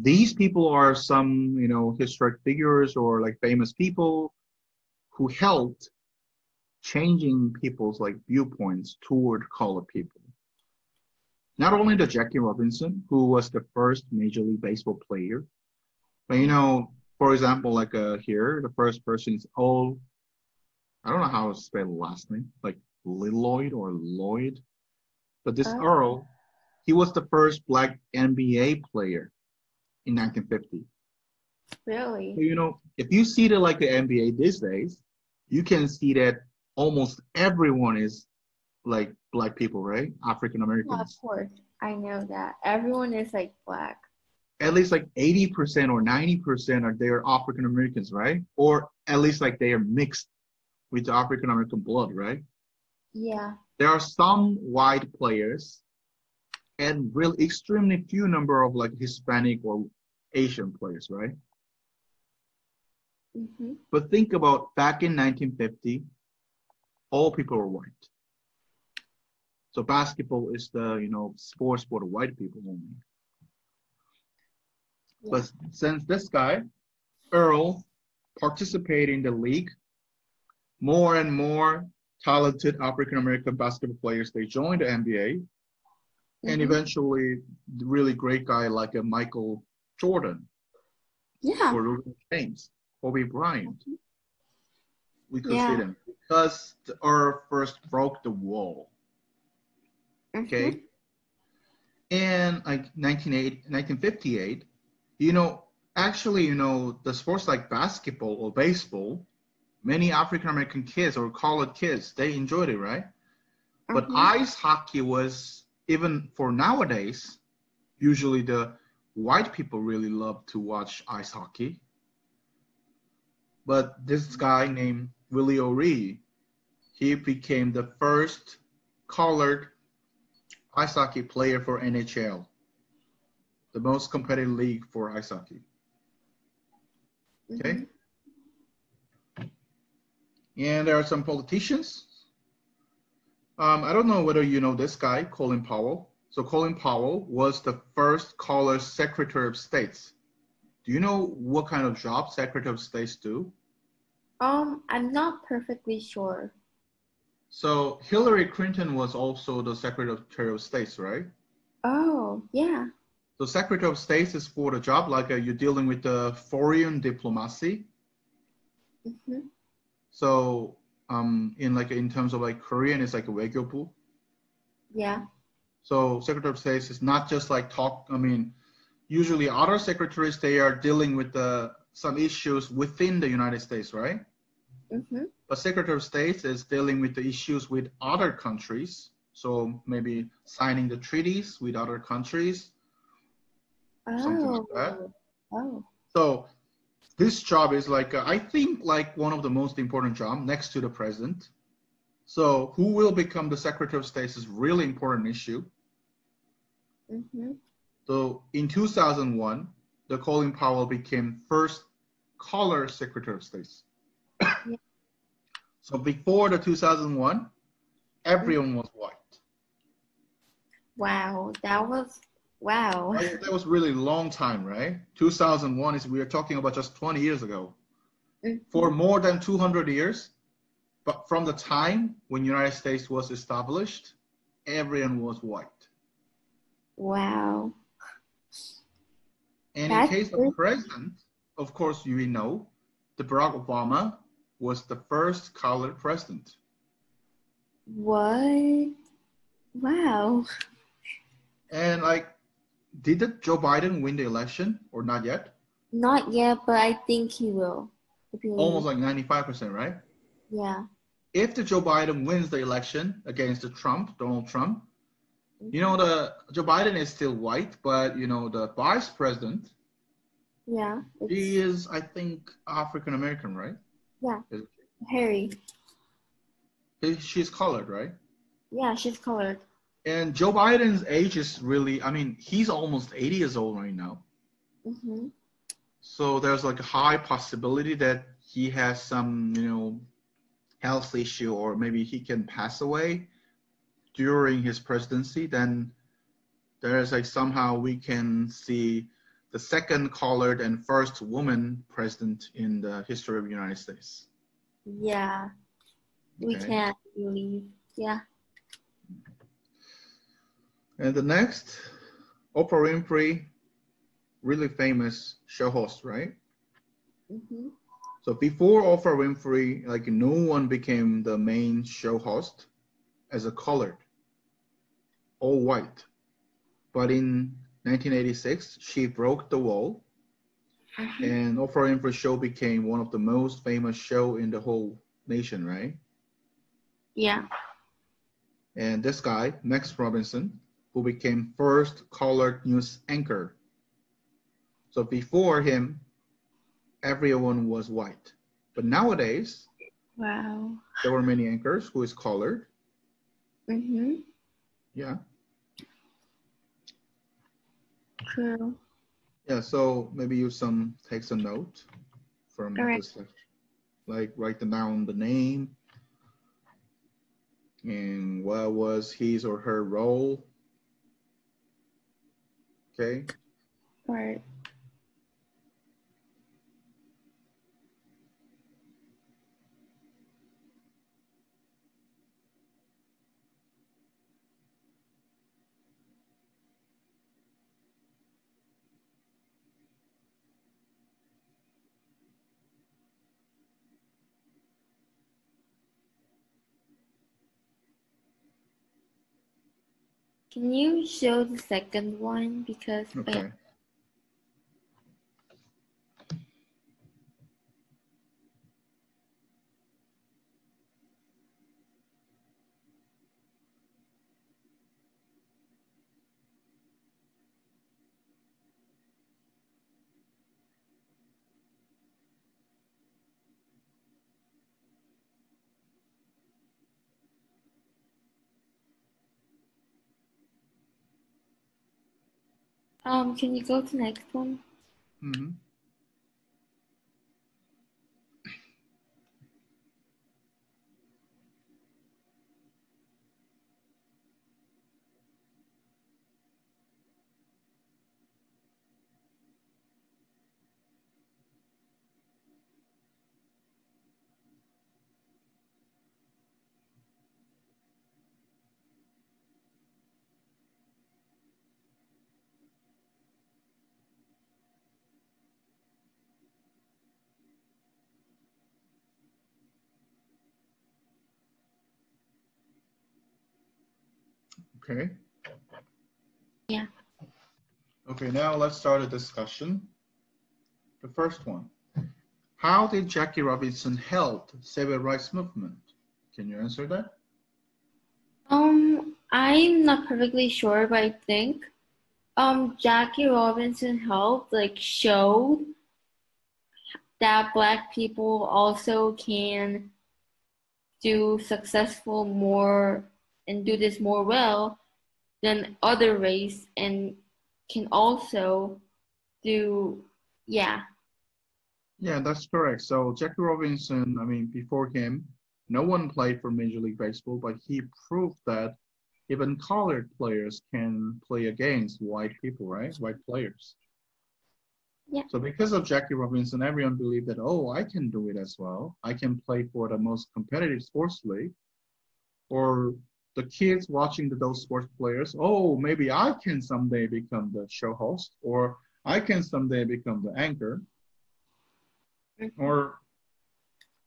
these people are some, historic figures or like famous people who helped changing people's like viewpoints toward colored people. Not only the Jackie Robinson, who was the first Major League Baseball player, but for example, like here, the first person is I don't know how to spell the last name, like Lloyd or Lloyd, but this Oh, Earl, he was the first black NBA player in 1950. So, really? if you see the NBA these days, you can see that almost everyone is like black people, right? African Yeah, of Americans. course. I know that. Everyone is like black. At least like 80% or 90% are they're African Americans, right? Or at least like they are mixed with the African American blood, right? Yeah. There are some white players and really extremely few number of like Hispanic or Asian players, right? Mm-hmm. But think about back in 1950, all people were white. So basketball is the sports for the white people only. Yeah. But since this guy Earl participated in the league, more and more talented African American basketball players they joined the NBA, and Mm-hmm. eventually the really great guy like a Michael Jordan Yeah. or LeBron James, Kobe Bryant, we could see Yeah. them because the Earth first broke the wall. Mm-hmm. Okay, and like 1958, you know, actually, the sports like basketball or baseball, many African American kids or colored kids, they enjoyed it, right? But Mm-hmm. ice hockey was, even for nowadays, usually the white people really love to watch ice hockey. But this guy named Willie O'Ree, he became the first colored ice hockey player for NHL, the most competitive league for ice hockey. Mm-hmm. Okay? And there are some politicians. I don't know whether you know this guy, Colin Powell. So Colin Powell was the first colored Secretary of State. Do you know what kind of job Secretary of States do? I'm not perfectly sure. So Hillary Clinton was also the Secretary of States, right? Oh, yeah. So Secretary of States is for the job like you're dealing with the foreign diplomacy. Mm-hmm. So in terms of like Korean, it's like a 외교부. Yeah. So Secretary of States is not just like talk. I mean, usually other secretaries they are dealing with some issues within the United States, right? Mm-hmm. But Secretary of State is dealing with the issues with other countries. So maybe signing the treaties with other countries, something like that. Oh. Oh. So this job is like, I think like one of the most important job next to the president. So who will become the Secretary of State is really important issue. Mm-hmm. So in 2001, the Colin Powell became first color Secretary of State. Yeah. So before the 2001, Mm. everyone was white. Wow. That was wow. Right? That was really long time, right? 2001 is we are talking about just 20 years ago. For Mm-hmm. more than 200 years, but from the time when United States was established, everyone was white. Wow. And in That's case of good. president, of course, you know, the Barack Obama was the first colored president. What? Wow. And like, did Joe Biden win the election or not yet? Not yet, but I think he will. I Almost believe. like 95%, right? Yeah. If the Joe Biden wins the election against the Donald Trump, Mm-hmm. the Joe Biden is still white, but the vice president, Yeah. she It's is, I think, African American, right? yeah. Harry. She's colored, right? Yeah, she's colored. And Joe Biden's age is really, I mean, he's almost 80 years old right now. Mm-hmm. So there's like a high possibility that he has some, health issue or maybe he can pass away during his presidency. Then there's like somehow we can see the second colored and first woman president in the history of the United States. Yeah. We Okay. can't believe. Yeah. And the next, Oprah Winfrey, really famous show host, right? Mm-hmm. So before Oprah Winfrey, like no one became the main show host as a colored, all white. But in 1986, she broke the wall, Mm-hmm. and Oprah Winfrey show became one of the most famous show in the whole nation, right? Yeah. And this guy, Max Robinson, who became first colored news anchor. So before him, everyone was white. But nowadays, Wow. there were many anchors who is colored. Mm-hmm. Yeah. True. Yeah, so maybe you take some note All from right. this section. Like write down the name and what was his or her role. Okay. All right. Can you show the second one? Because Okay. can you go to next one? Mm-hmm. Okay. Yeah. Okay, now let's start a discussion. The first one. How did Jackie Robinson help civil rights movement? Can you answer that? I'm not perfectly sure, but I think Jackie Robinson helped like show that Black people also can do successful more and do this more well than other race and can also do yeah. Yeah, that's correct. So Jackie Robinson, I mean, before him, no one played for Major League Baseball, but he proved that even colored players can play against white people, right? White players. Yeah. So because of Jackie Robinson, everyone believed that, oh, I can do it as well. I can play for the most competitive sports league. Or the kids watching those sports players, oh, maybe I can someday become the show host, or I can someday become the anchor. Or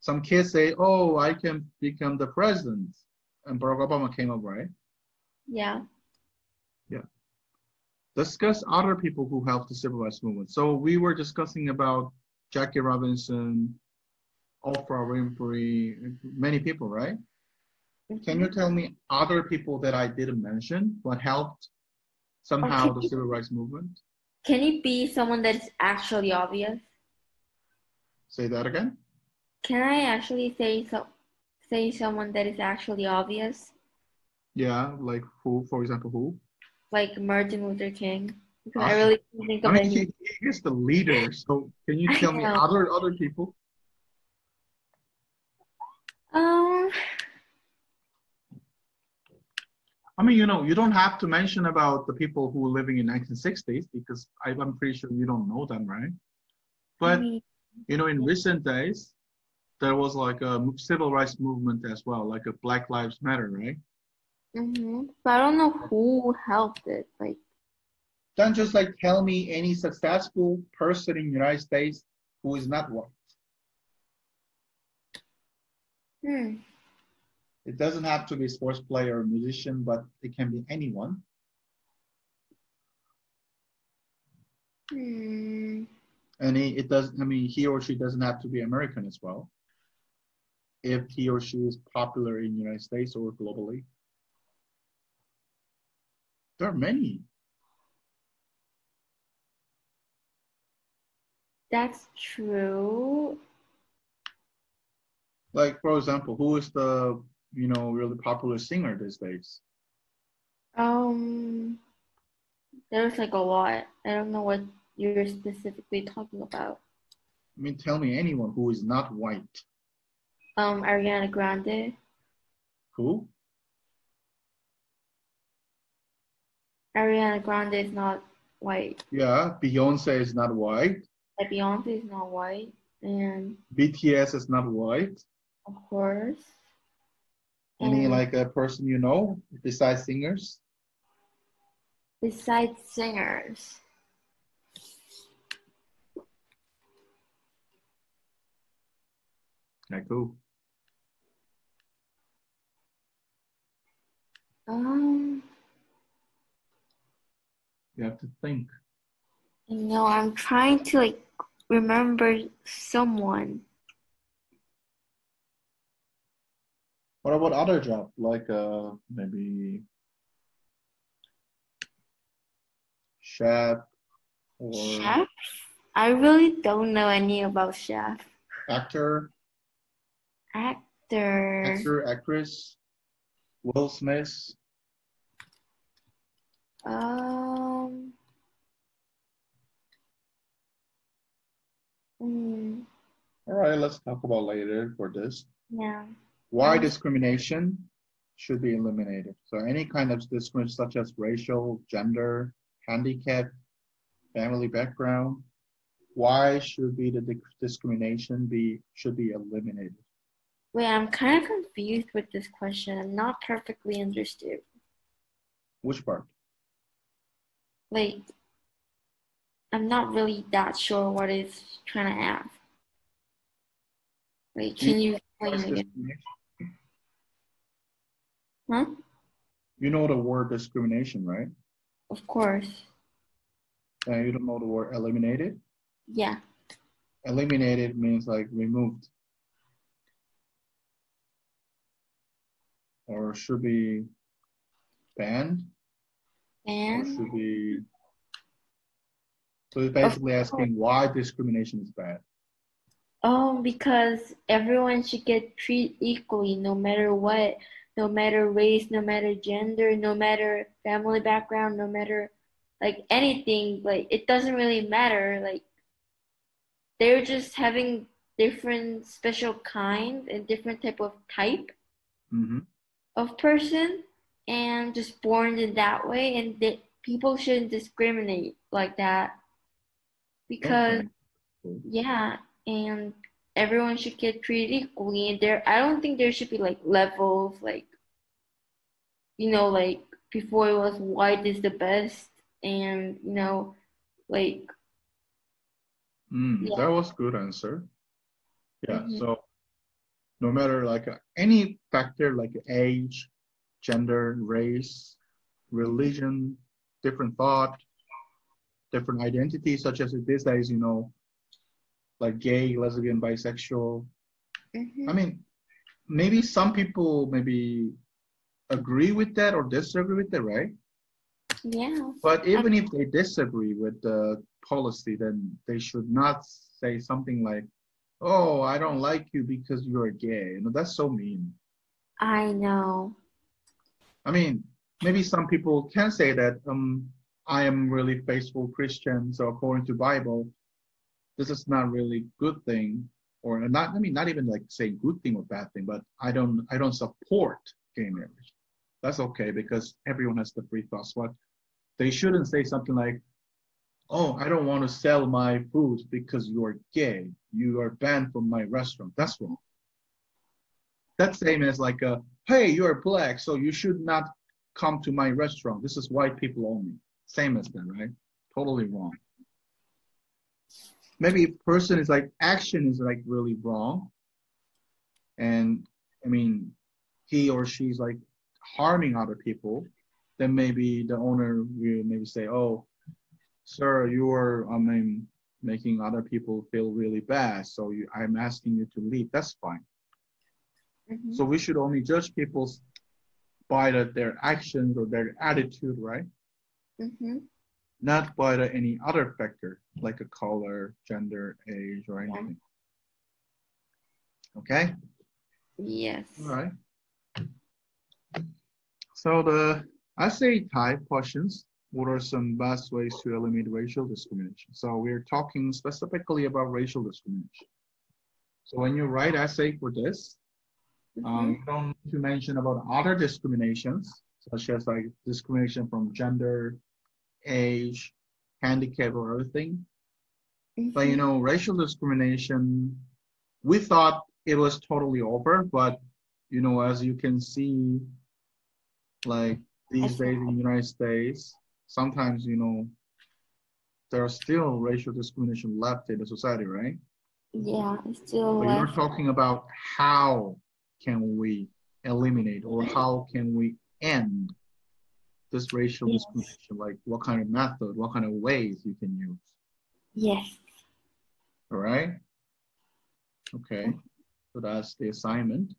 some kids say, oh, I can become the president. And Barack Obama came up, right? Yeah. Yeah. Discuss other people who helped the civil rights movement. So we were discussing about Jackie Robinson, Oprah Winfrey, many people, right? Can you tell me other people that I didn't mention what helped Or somehow the civil rights movement? can it be someone that's actually obvious? Say that again. Can I actually say someone that is actually obvious? Yeah, like who, for example, who? Like Martin Luther King. Because I Uh, really can't think I of mean, any. he is the leader. So can you I tell me know. other people? Um I mean, you don't have to mention about the people who were living in 1960s because I'm pretty sure you don't know them, right? I But, mean, in recent days, there was like a civil rights movement as well, like a Black Lives Matter, right? but I don't know who helped it. Like, Then just like tell me any successful person in the United States who is not white. hmm, It doesn't have to be a sports player or musician, but it can be anyone. hmm, And it doesn't, I mean, he or she doesn't have to be American as well. If he or she is popular in the United States or globally. There are many. that's true. Like, for example, who is the, really popular singer these days? Um, there's like a lot. I don't know what you're specifically talking about. I mean, tell me anyone who is not white. Ariana Grande. Who? Ariana Grande is not white. Yeah, Beyonce is not white. Beyonce is not white, and BTS is not white. of course, Any and like a person besides singers? besides singers, Like who? um, You have to think. I'm trying to like remember someone. What about other job? Like maybe chef or Chef? I really don't know any about chef. actor, Actor. actress, Will Smith. Um. mm, All right, let's talk about later for this. yeah. Why Um. discrimination should be eliminated. So any kind of discrimination such as racial, gender, handicap, family background, why should be the discrimination should be eliminated? Wait, I'm kind of confused with this question. I'm not perfectly understood. Which part? Like, I'm not really that sure what it's trying to ask. Like, Do you can you know what explain is it again? discrimination? Huh? You know the word discrimination, right? Of course. And you don't know the word eliminated? Yeah. Eliminated means like removed or should be banned or And should be. So it's of basically course, asking why discrimination is bad. because everyone should get treated equally, no matter what, no matter race, no matter gender, no matter family background, no matter like anything. Like, it doesn't really matter. Like, they're just having different special kind and different type of type Mm-hmm. of person and just born in that way, and that people shouldn't discriminate like that because Okay. Cool. yeah, and everyone should get treated equally, and I don't think there should be like levels, like like before it was white is the best, and like That yeah. was good answer. Yeah. hmm So no matter like any factor like age, gender, race, religion, different thought, different identities, such as these days, like gay, lesbian, bisexual. I hmm mean, maybe some people maybe agree with that or disagree with that, right? yeah. But I, even if they disagree with the policy, then they should not say something like, "Oh, I don't like you because you're gay." That's so mean. I know. I mean, maybe some people can say that, I am really faithful Christian, so according to Bible, this is not really good thing, or not. I mean, not even like say good thing or bad thing, but I don't support gay marriage. That's okay because everyone has the free thoughts. But they shouldn't say something like, oh, I don't want to sell my food because you are gay. You are banned from my restaurant. That's wrong. That's same as like, hey, you are black, so you should not come to my restaurant. This is white people only. Same as that, right? Totally wrong. Maybe a person is like, action is like really wrong. And I mean, he or she's like harming other people. Then maybe the owner will maybe say, oh, sir, you are, I mean, making other people feel really bad. So I'm asking you to leave. That's fine. Mm-hmm. So we should only judge people by their actions or their attitude, right? Mm-hmm. Not by any other factor like a color, gender, age, or Yeah. anything. Okay? Yes. All right. So the essay type questions, what are some best ways to eliminate racial discrimination? So we're talking specifically about racial discrimination. So when you write essay for this, Mm-hmm. you don't need to mention about other discriminations, such as like discrimination from gender, age, handicap, or other thing. But you Mm-hmm. know, racial discrimination, we thought it was totally over, but you know, as you can see, like these That's days in the right. United States, sometimes you know there are still racial discrimination left in the society, right? Yeah, it's still But you're left. talking about how can we eliminate or how can we end this racial Yes. discrimination? Like what kind of method, what kind of ways you can use? Yes. All right. Okay. So that's the assignment.